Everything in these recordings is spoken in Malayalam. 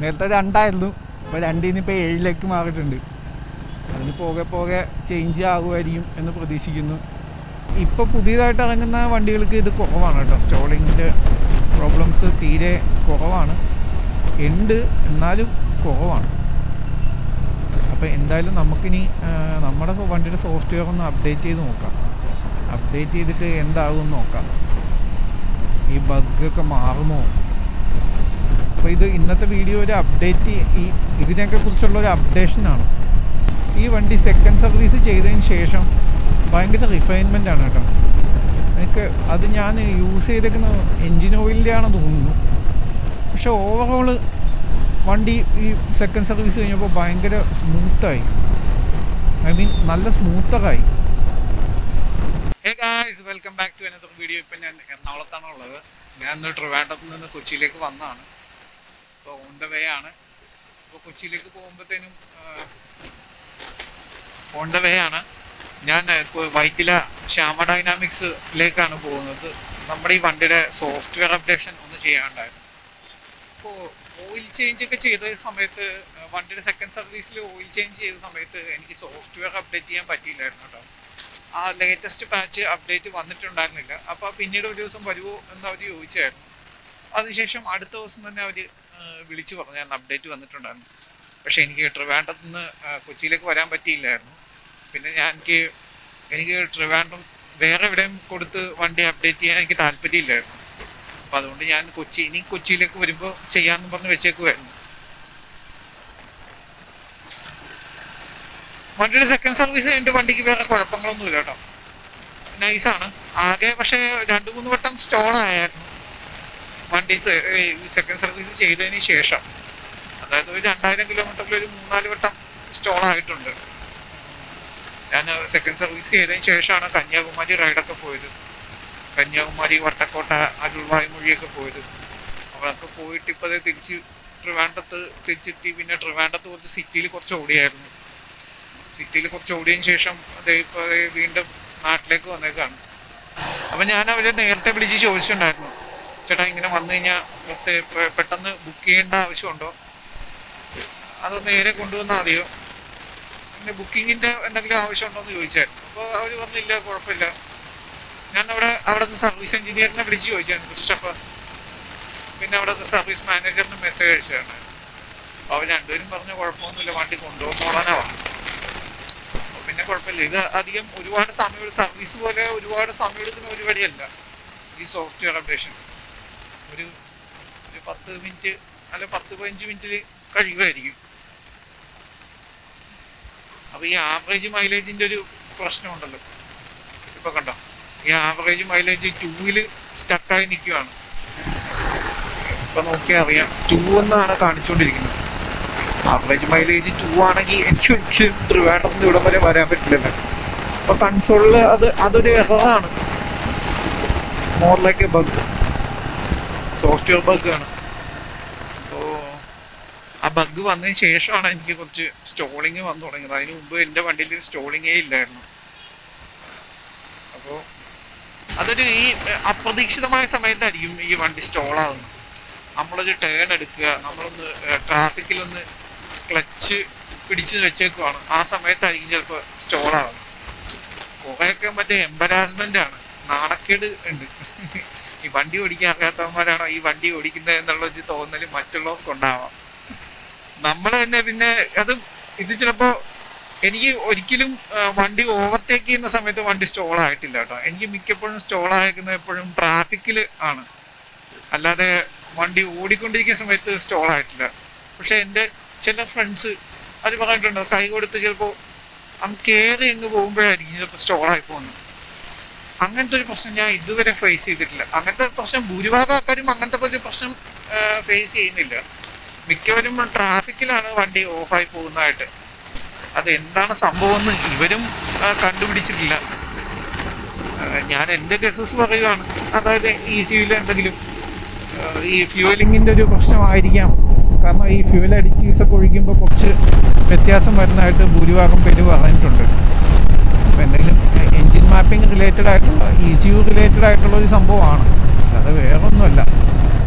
നേരത്തെ 2 ഇപ്പോൾ 2 ഇപ്പോൾ 7 മാറിയിട്ടുണ്ട്. അതിന് പോകെ പോകെ ചേഞ്ച് ആകുമായിരിക്കും എന്ന് പ്രതീക്ഷിക്കുന്നു. ഇപ്പോൾ പുതിയതായിട്ട് ഇറങ്ങുന്ന വണ്ടികൾക്ക് ഇത് കുറവാണ് കേട്ടോ. സ്റ്റോളിങ്ങിൻ്റെ പ്രോബ്ലംസ് തീരെ കുറവാണ്, ഉണ്ട്, എന്നാലും കുറവാണ്. അപ്പോൾ എന്തായാലും നമുക്കിനി നമ്മുടെ വണ്ടിയുടെ സോഫ്റ്റ്വെയർ ഒന്ന് അപ്ഡേറ്റ് ചെയ്ത് നോക്കാം. അപ്ഡേറ്റ് ചെയ്തിട്ട് എന്താകുമെന്ന് നോക്കാം. ഈ ബഗ്ഗൊക്കെ മാറുമോ? അപ്പോൾ ഇത് ഇന്നത്തെ വീഡിയോ ഒരു അപ്ഡേറ്റ്, ഇതിനെയൊക്കെ കുറിച്ചുള്ള ഒരു അപ്ഡേഷനാണ്. ഈ വണ്ടി സെക്കൻഡ് സർവീസ് ചെയ്തതിന് ശേഷം ഭയങ്കര റിഫൈൻമെൻ്റ് ആണ് കേട്ടോ. എനിക്ക് അത് ഞാൻ യൂസ് ചെയ്തേക്കുന്ന എൻജിൻ ഓയിലിൻ്റെ ആണെന്ന് തോന്നുന്നു. പക്ഷേ ഓവറോള് വണ്ടി ഈ സെക്കൻഡ് സർവീസ് കഴിഞ്ഞപ്പോൾ ഭയങ്കര സ്മൂത്തായി. നല്ല സ്മൂത്തറായി. Hey guys, welcome back to another video. ഇപ്പം ഞാൻ എറണാകുളത്താണ് ഉള്ളത്. ഞാൻ ഇന്ന് ട്രിവാൻഡ്രത്ത് നിന്ന് കൊച്ചിയിലേക്ക് വന്നതാണ്. ഇപ്പോൾ ഓൺ ദ വേ ആണ്. ഇപ്പോൾ കൊച്ചിയിലേക്ക് പോകുമ്പോഴത്തേനും ഓൺ ദ വേ ആണ്. ഞാൻ വൈറ്റില ശ്യാമ ഡൈനാമിക്സിലേക്കാണ് പോകുന്നത്. നമ്മുടെ ഈ വണ്ടിയുടെ സോഫ്റ്റ്വെയർ അപ്ഡേഷൻ ഒന്ന് ചെയ്യാനുണ്ടായിരുന്നു. ഇപ്പോൾ ഓയിൽ ചേഞ്ച് ഒക്കെ ചെയ്ത സമയത്ത്, വണ്ടിയുടെ സെക്കൻഡ് സർവീസിൽ ഓയിൽ ചേഞ്ച് ചെയ്ത സമയത്ത് എനിക്ക് സോഫ്റ്റ്വെയർ അപ്ഡേറ്റ് ചെയ്യാൻ പറ്റിയില്ലായിരുന്നു കേട്ടോ. ആ ലേറ്റസ്റ്റ് പാച്ച് അപ്ഡേറ്റ് വന്നിട്ടുണ്ടായിരുന്നില്ല. അപ്പോൾ പിന്നീട് ഒരു ദിവസം വരുമോ എന്ന് അവർ ചോദിച്ചായിരുന്നു. അതിനുശേഷം അടുത്ത ദിവസം തന്നെ അവർ വിളിച്ചു പറഞ്ഞു ഞാൻ അപ്ഡേറ്റ് വന്നിട്ടുണ്ടായിരുന്നു. പക്ഷേ എനിക്ക് ട്രിവാൻഡ്രത്ത് നിന്ന് കൊച്ചിയിലേക്ക് വരാൻ പറ്റിയില്ലായിരുന്നു. പിന്നെ എനിക്ക് ട്രിവാൻഡ്രം വേറെ എവിടെയും കൊടുത്ത് വണ്ടി അപ്ഡേറ്റ് ചെയ്യാൻ എനിക്ക് താല്പര്യമില്ലായിരുന്നു. അപ്പം അതുകൊണ്ട് ഞാൻ കൊച്ചിയിലേക്ക് വരുമ്പോൾ ചെയ്യാമെന്ന് പറഞ്ഞ് വെച്ചേക്കുമായിരുന്നു. വണ്ടിയുടെ സെക്കൻഡ് സർവീസ് കഴിഞ്ഞിട്ട് വണ്ടിക്ക് വേറെ കുഴപ്പങ്ങളൊന്നുമില്ല കേട്ടോ, നൈസാണ്. ആകെ പക്ഷേ 2-3 വട്ടം സ്റ്റോളായിരുന്നു വണ്ടി സെക്കൻഡ് സർവീസ് ചെയ്തതിന് ശേഷം. അതായത് ഒരു 2000 കിലോമീറ്ററിൽ ഒരു 3-4 വട്ടം സ്റ്റോളായിട്ടുണ്ട്. ഞാൻ സെക്കൻഡ് സർവീസ് ചെയ്തതിന് ശേഷമാണ് കന്യാകുമാരി റൈഡൊക്കെ പോയത്. കന്യാകുമാരി, വട്ടക്കോട്ട, അരുൾവായ്മൊഴിയൊക്കെ പോയത്. അവിടെയൊക്കെ പോയിട്ട് ഇപ്പോൾ തിരിച്ചെത്തി. പിന്നെ ട്രിവാൻഡ്രത്ത് കുറച്ച് സിറ്റിയിൽ കുറച്ച് ഓടിയായിരുന്നു. സിറ്റിയിൽ കുറച്ച് ഓടിയതിന് ശേഷം ഇപ്പോൾ വീണ്ടും നാട്ടിലേക്ക് വന്നേക്കാണ്. അപ്പം ഞാൻ അവരെ നേരത്തെ വിളിച്ച് ചോദിച്ചിട്ടുണ്ടായിരുന്നു, ചേട്ടാ ഇങ്ങനെ വന്നു കഴിഞ്ഞാൽ പെട്ടെന്ന് ബുക്ക് ചെയ്യേണ്ട ആവശ്യമുണ്ടോ, അത് നേരെ കൊണ്ടുവന്നാൽ മതിയോ, പിന്നെ ബുക്കിങ്ങിൻ്റെ എന്തെങ്കിലും ആവശ്യമുണ്ടോ എന്ന് ചോദിച്ചായിരുന്നു. അപ്പോൾ അവർ പറഞ്ഞില്ല, കുഴപ്പമില്ല. ഞാൻ അവിടുത്തെ സർവീസ് എഞ്ചിനീയറിനെ വിളിച്ച് ചോദിച്ചായിരുന്നു, ക്രിസ്റ്റഫർ. പിന്നെ അവിടുത്തെ സർവീസ് മാനേജറിന് മെസ്സേജ് അയച്ചായിരുന്നു. അപ്പോൾ അവർ രണ്ടുപേരും പറഞ്ഞ കുഴപ്പമൊന്നുമില്ല, വണ്ടി കൊണ്ടുപോകുന്നോളാനാ പറഞ്ഞു. അപ്പോൾ പിന്നെ കുഴപ്പമില്ല. ഇത് അധികം ഒരുപാട് സമയം, സർവീസ് പോലെ ഒരുപാട് സമയം എടുക്കുന്ന പരിപാടിയല്ല ഈ സോഫ്റ്റ്വെയർ അപ്ഡേഷൻ. ഒരു 10 മിനിറ്റ് അല്ല 10-15 മിനിറ്റിൽ കഴിയുമായിരിക്കും. അപ്പോൾ ഈ ആവറേജ് മൈലേജിൻ്റെ ഒരു പ്രശ്നമുണ്ടല്ലോ. ഇപ്പോൾ കണ്ടോ, ഈ ആവറേജ് മൈലേജ് 2-ൽ സ്റ്റക്കായി നിൽക്കുകയാണ്. ഇപ്പം നോക്കിയാൽ അറിയാം, 2 എന്നാണ് കാണിച്ചുകൊണ്ടിരിക്കുന്നത്. ആവറേജ് മൈലേജ് 2 ആണെങ്കിൽ എനിക്ക് ഒരിക്കലും ട്രിവാൻഡ്രത്ത് ഇവിടം വരെ വരാൻ പറ്റില്ലല്ലോ. അപ്പോൾ കൺസോളിൽ അതൊരു എററാണ്, more like a bug, software ബഗ്ഗാണ്. അപ്പോൾ ആ ബഗ് വന്നതിന് ശേഷമാണ് എനിക്ക് കുറച്ച് സ്റ്റോളിങ് വന്നു തുടങ്ങിയത്. അതിന് മുമ്പ് എൻ്റെ വണ്ടിയിൽ സ്റ്റോളിങ്ങേ ഇല്ലായിരുന്നു. അപ്പോൾ അതൊരു ഈ അപ്രതീക്ഷിതമായ സമയത്തായിരിക്കും ഈ വണ്ടി സ്റ്റോളാകുന്നത്. നമ്മളൊരു ടേൺ എടുക്കുക, നമ്മളൊന്ന് ട്രാഫിക്കിലൊന്ന് ക്ലച്ച് പിടിച്ച് വെച്ചേക്കുവാണ്, ആ സമയത്തായിരിക്കും ചിലപ്പോൾ സ്റ്റോളാകുന്നത്. കുറേയൊക്കെ മറ്റേ എംബരാസ്മെൻ്റ് ആണ്, നാണക്കേട് ഉണ്ട്. ഈ വണ്ടി ഓടിക്കാൻ അറിയാത്തവന്മാരാണോ ഈ വണ്ടി ഓടിക്കുന്നത് എന്നുള്ളൊരു തോന്നൽ മറ്റുള്ളവർക്കുണ്ടാവാം. നമ്മൾ തന്നെ പിന്നെ ഇത് ചിലപ്പോൾ എനിക്ക് ഒരിക്കലും വണ്ടി ഓവർടേക്ക് ചെയ്യുന്ന സമയത്ത് വണ്ടി സ്റ്റോളായിട്ടില്ല കേട്ടോ. എനിക്ക് മിക്കപ്പോഴും സ്റ്റോളായിരിക്കുന്നത് എപ്പോഴും ട്രാഫിക്കിൽ ആണ്, അല്ലാതെ വണ്ടി ഓടിക്കൊണ്ടിരിക്കുന്ന സമയത്ത് സ്റ്റോളായിട്ടില്ല. പക്ഷെ എൻ്റെ ചില ഫ്രണ്ട്സ് അവർ പറഞ്ഞിട്ടുണ്ട്, കൈ കൊടുത്ത് ചിലപ്പോൾ കയറി അങ്ങ് പോകുമ്പോഴായിരിക്കും ചിലപ്പോൾ സ്റ്റോളായി പോകുന്നത്. അങ്ങനത്തെ ഒരു പ്രശ്നം ഞാൻ ഇതുവരെ ഫേസ് ചെയ്തിട്ടില്ല. അങ്ങനത്തെ പ്രശ്നം ഭൂരിഭാഗം ആൾക്കാരും അങ്ങനത്തെ ഒരു പ്രശ്നം ഫേസ് ചെയ്യുന്നില്ല. മിക്കവരും ട്രാഫിക്കിലാണ് വണ്ടി ഓഫായി പോകുന്നതായിട്ട്. അതെന്താണ് സംഭവം എന്ന് ഇവരും കണ്ടുപിടിച്ചിട്ടില്ല. ഞാൻ എൻ്റെ ഗസസ് പറയുകയാണ്, അതായത് ECUവിൽ എന്തെങ്കിലും ഈ ഫ്യൂവലിങ്ങിൻ്റെ ഒരു പ്രശ്നമായിരിക്കാം. കാരണം ഈ ഫ്യൂവൽ അഡിറ്റീവ്സ് ഒക്കെ ഒഴിക്കുമ്പോൾ കുറച്ച് വ്യത്യാസം വരുന്നതായിട്ട് ഭൂരിഭാഗം പേര് പറഞ്ഞിട്ടുണ്ട്. അപ്പോൾ എന്തെങ്കിലും എൻജിൻ മാപ്പിംഗ് റിലേറ്റഡ് ആയിട്ടുള്ള ECU റിലേറ്റഡ് ആയിട്ടുള്ള ഒരു സംഭവമാണ്, അത് വേറൊന്നുമല്ല.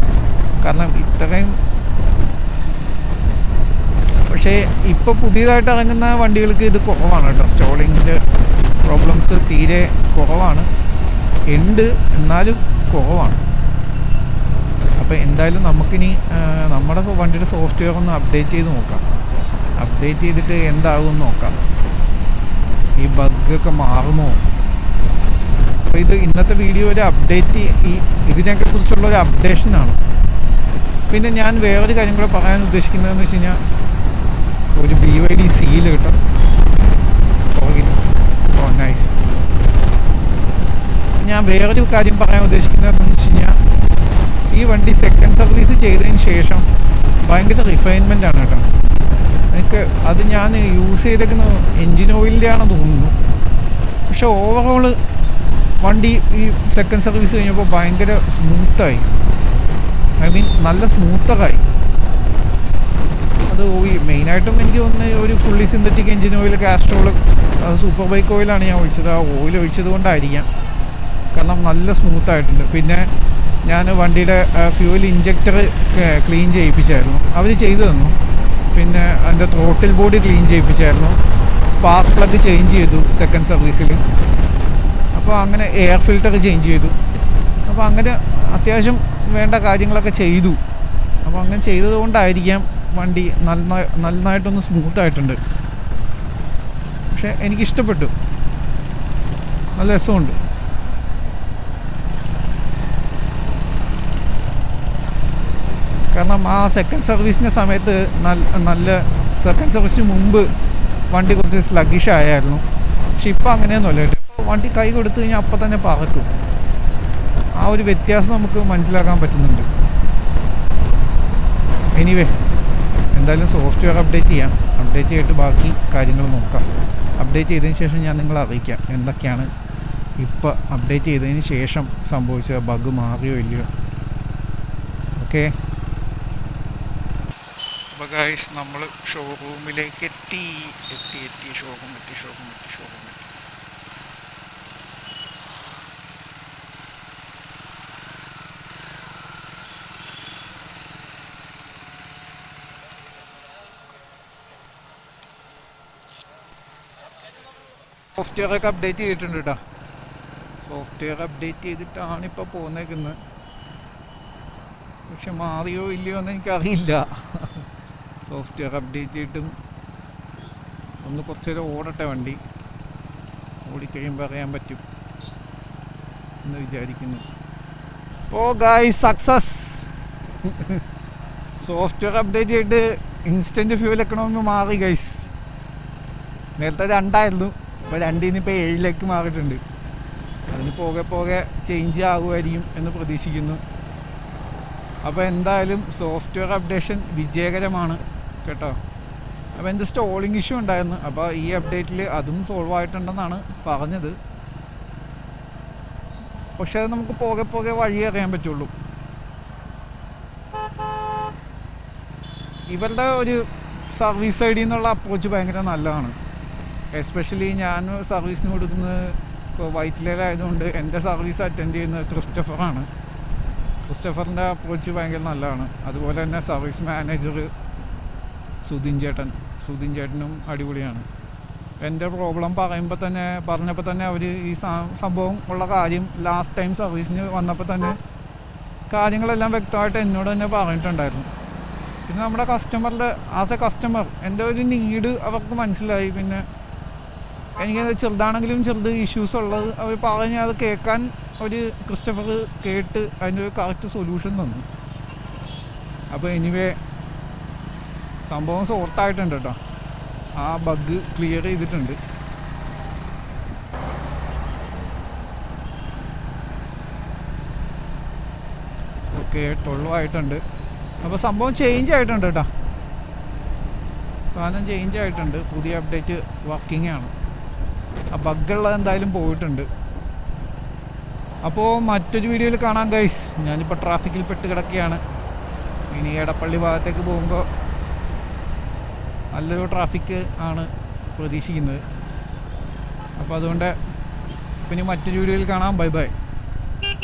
കാരണം ഇത്രയും പക്ഷേ ഇപ്പോൾ പുതിയതായിട്ട് ഇറങ്ങുന്ന വണ്ടികൾക്ക് ഇത് കുറവാണ് കേട്ടോ. സ്റ്റോളിങ്ങിൻ്റെ പ്രോബ്ലംസ് തീരെ കുറവാണ്, ഉണ്ട്, എന്നാലും കുറവാണ്. അപ്പോൾ എന്തായാലും നമുക്കിനി നമ്മുടെ വണ്ടിയുടെ സോഫ്റ്റ്വെയർ ഒന്ന് അപ്ഡേറ്റ് ചെയ്ത് നോക്കാം. അപ്ഡേറ്റ് ചെയ്തിട്ട് എന്താകുമെന്ന് നോക്കാം, ഈ ബഗ്ഗൊക്കെ മാറുമോ. അപ്പോൾ ഇത് ഇന്നത്തെ വീഡിയോ ഒരു അപ്ഡേറ്റ്, ഇതിനെയൊക്കെ കുറിച്ചുള്ള ഒരു അപ്ഡേഷനാണ്. പിന്നെ ഞാൻ വേറൊരു കാര്യം കൂടെ പറയാൻ ഉദ്ദേശിക്കുന്നതെന്ന് വെച്ച് കഴിഞ്ഞാൽ, ഒരു BYD സീൽ കിട്ടും പുറകിൽ. ഓ നൈസ്. ഞാൻ വേറൊരു കാര്യം പറയാൻ ഉദ്ദേശിക്കുന്നതെന്ന് വെച്ച് കഴിഞ്ഞാൽ, ഈ വണ്ടി സെക്കൻഡ് സർവീസ് ചെയ്തതിന് ശേഷം ഭയങ്കര റിഫൈൻമെൻ്റ് ആണ് കേട്ടോ. എനിക്ക് അത് ഞാൻ യൂസ് ചെയ്തേക്കുന്ന എൻജിൻ ഓയിലിൻ്റെ ആണെന്ന് തോന്നുന്നു. പക്ഷെ ഓവറോൾ വണ്ടി ഈ സെക്കൻഡ് സർവീസ് കഴിഞ്ഞപ്പോൾ ഭയങ്കര സ്മൂത്തായി. ഐ മീൻ നല്ല സ്മൂത്തറായി. അത് മെയിനായിട്ടും എനിക്ക് തോന്നുന്നത് ഒരു fully synthetic engine oil, Castrol, അത് സൂപ്പർ ബൈക്ക് ഓയിലാണ് ഞാൻ ഒഴിച്ചത്. ആ ഓയിൽ ഒഴിച്ചത് കൊണ്ടായിരിക്കാം, കാരണം നല്ല സ്മൂത്തായിട്ടുണ്ട്. പിന്നെ ഞാൻ വണ്ടിയുടെ ഫ്യൂവൽ ഇഞ്ചക്ടർ ക്ലീൻ ചെയ്യിപ്പിച്ചായിരുന്നു, അവർ ചെയ്തു തന്നു. പിന്നെ അതിൻ്റെ ത്രോട്ടിൽ ബോഡി ക്ലീൻ ചെയ്യിപ്പിച്ചായിരുന്നു. സ്പാർക്ക് പ്ലഗ് ചേഞ്ച് ചെയ്തു സെക്കൻഡ് സർവീസിൽ. അപ്പോൾ അങ്ങനെ എയർ ഫിൽറ്റർ ചേഞ്ച് ചെയ്തു. അപ്പോൾ അങ്ങനെ അത്യാവശ്യം വേണ്ട കാര്യങ്ങളൊക്കെ ചെയ്തു. അപ്പോൾ അങ്ങനെ ചെയ്തത് കൊണ്ടായിരിക്കാം വണ്ടി നന്നായിട്ടൊന്ന് സ്മൂത്തായിട്ടുണ്ട്. പക്ഷെ എനിക്കിഷ്ടപ്പെട്ടു, നല്ല രസമുണ്ട്. കാരണം ആ സെക്കൻഡ് സർവീസിൻ്റെ സമയത്ത് നല്ല സെക്കൻഡ് സർവീസിന് മുമ്പ് വണ്ടി കുറച്ച് സ്ലഗിഷ് ആയിരുന്നു. പക്ഷെ ഇപ്പോൾ അങ്ങനെയൊന്നുമല്ല കേട്ടോ. ഇപ്പോൾ വണ്ടി കൈ കൊടുത്തു കഴിഞ്ഞാൽ അപ്പം തന്നെ പറക്കും. ആ ഒരു വ്യത്യാസം നമുക്ക് മനസ്സിലാക്കാൻ പറ്റുന്നുണ്ട്. എനിവേ, എന്തായാലും സോഫ്റ്റ്വെയർ അപ്ഡേറ്റ് ചെയ്യാം. അപ്ഡേറ്റ് ചെയ്തിട്ട് ബാക്കി കാര്യങ്ങൾ നോക്കാം. അപ്ഡേറ്റ് ചെയ്തതിന് ശേഷം ഞാൻ നിങ്ങളെ അറിയിക്കാം എന്തൊക്കെയാണ് ഇപ്പോൾ അപ്ഡേറ്റ് ചെയ്തതിന് ശേഷം സംഭവിച്ച ബഗ് മാറിയോ ഇല്ലയോ. ഓക്കെ. അപ്പോൾ ഗൈസ്, നമ്മൾ ഷോറൂമിലേക്ക് എത്തി. ഷോറൂം എത്തി. സോഫ്റ്റ്വെയറൊക്കെ അപ്ഡേറ്റ് ചെയ്തിട്ടുണ്ട് കേട്ടോ. സോഫ്റ്റ്വെയർ അപ്ഡേറ്റ് ചെയ്തിട്ടാണ് ഇപ്പോൾ പോന്നേക്കുന്നത്. പക്ഷെ മാറിയോ ഇല്ലയോ എന്ന് എനിക്കറിയില്ല. സോഫ്റ്റ്വെയർ അപ്ഡേറ്റ് ചെയ്തിട്ടും ഒന്ന് കുറച്ച് നേരം ഓടട്ടെ വണ്ടി. ഓടിക്കഴിയുമ്പോൾ അറിയാൻ പറ്റും എന്ന് വിചാരിക്കുന്നു. ഓ ഗായ്സ്, സക്സസ്. സോഫ്റ്റ്വെയർ അപ്ഡേറ്റ് ചെയ്തിട്ട് ഇൻസ്റ്റൻറ്റ് ഫ്യൂവൽ എക്കണോമി മാറി ഗൈസ്. നേരത്തെ 2 ആയിരുന്നു, ഇപ്പോൾ 2 ഇപ്പോൾ 7 മാറിയിട്ടുണ്ട്. അതിന് പോകെ ചേഞ്ച് ആകുമായിരിക്കും എന്ന് പ്രതീക്ഷിക്കുന്നു. അപ്പോൾ എന്തായാലും സോഫ്റ്റ്വെയർ അപ്ഡേഷൻ വിജയകരമാണ് കേട്ടോ. അപ്പോൾ എന്ത് സ്റ്റോളിങ് ഇഷ്യൂ ഉണ്ടായിരുന്നു, അപ്പോൾ ഈ അപ്ഡേറ്റിൽ അതും സോൾവ് ആയിട്ടുണ്ടെന്നാണ് പറഞ്ഞത്. പക്ഷെ അത് നമുക്ക് പോകെ വഴി അറിയാൻ പറ്റുള്ളൂ. ഇവരുടെ ഒരു സർവീസ് സൈഡിൽ നിന്നുള്ള അപ്രോച്ച് ഭയങ്കര നല്ലതാണ്. എസ്പെഷ്യലി ഞാൻ സർവീസിന് കൊടുക്കുന്നത് ഇപ്പോൾ വൈറ്റിലായതുകൊണ്ട് എൻ്റെ സർവീസ് അറ്റൻഡ് ചെയ്യുന്നത് ക്രിസ്റ്റഫറാണ്. ക്രിസ്റ്റഫറിൻ്റെ അപ്രോച്ച് ഭയങ്കര നല്ലതാണ്. അതുപോലെ തന്നെ സർവീസ് മാനേജർ സുധിൻ ചേട്ടനും അടിപൊളിയാണ്. എൻ്റെ പ്രോബ്ലം പറഞ്ഞപ്പോൾ തന്നെ അവർ ഈ സംഭവം ഉള്ള കാര്യം ലാസ്റ്റ് ടൈം സർവീസിന് വന്നപ്പോൾ തന്നെ കാര്യങ്ങളെല്ലാം വ്യക്തമായിട്ട് എന്നോട് തന്നെ പറഞ്ഞിട്ടുണ്ടായിരുന്നു. പിന്നെ നമ്മുടെ കസ്റ്റമറുടെ ആസ് എ കസ്റ്റമർ എൻ്റെ ഒരു നീഡ് അവർക്ക് മനസ്സിലായി. പിന്നെ എനിക്കത് ചെറുതാണെങ്കിലും ചെറുത് ഇഷ്യൂസ് ഉള്ളത് അവർ പറഞ്ഞ് അത് കേൾക്കാൻ ഒരു ക്രിസ്റ്റഫർ കേട്ട് അതിൻ്റെ ഒരു കറക്റ്റ് സൊല്യൂഷൻ തന്നു. അപ്പോൾ എനിവേ സംഭവം സോർട്ടായിട്ടുണ്ട് കേട്ടോ. ആ ബഗ് ക്ലിയർ ചെയ്തിട്ടുണ്ട്. ഓക്കെ, 12 ആയിട്ടുണ്ട്. അപ്പോൾ സംഭവം ചേഞ്ച് ആയിട്ടുണ്ട് കേട്ടോ. സാധനം ചേഞ്ച് ആയിട്ടുണ്ട്. പുതിയ അപ്ഡേറ്റ് വർക്കിംഗ് ആണ്. ആ ബഗ്ഗുള്ളത് എന്തായാലും പോയിട്ടുണ്ട്. അപ്പോൾ മറ്റൊരു വീഡിയോയിൽ കാണാം ഗൈസ്. ഞാനിപ്പോൾ ട്രാഫിക്കിൽ പെട്ട് കിടക്കുകയാണ്. ഇനി എടപ്പള്ളി ഭാഗത്തേക്ക് പോകുമ്പോൾ നല്ലൊരു ട്രാഫിക് ആണ് പ്രതീക്ഷിക്കുന്നത്. അപ്പോൾ അതുകൊണ്ട് പിന്നെ മറ്റൊരു വീഡിയോയിൽ കാണാം. Bye bye.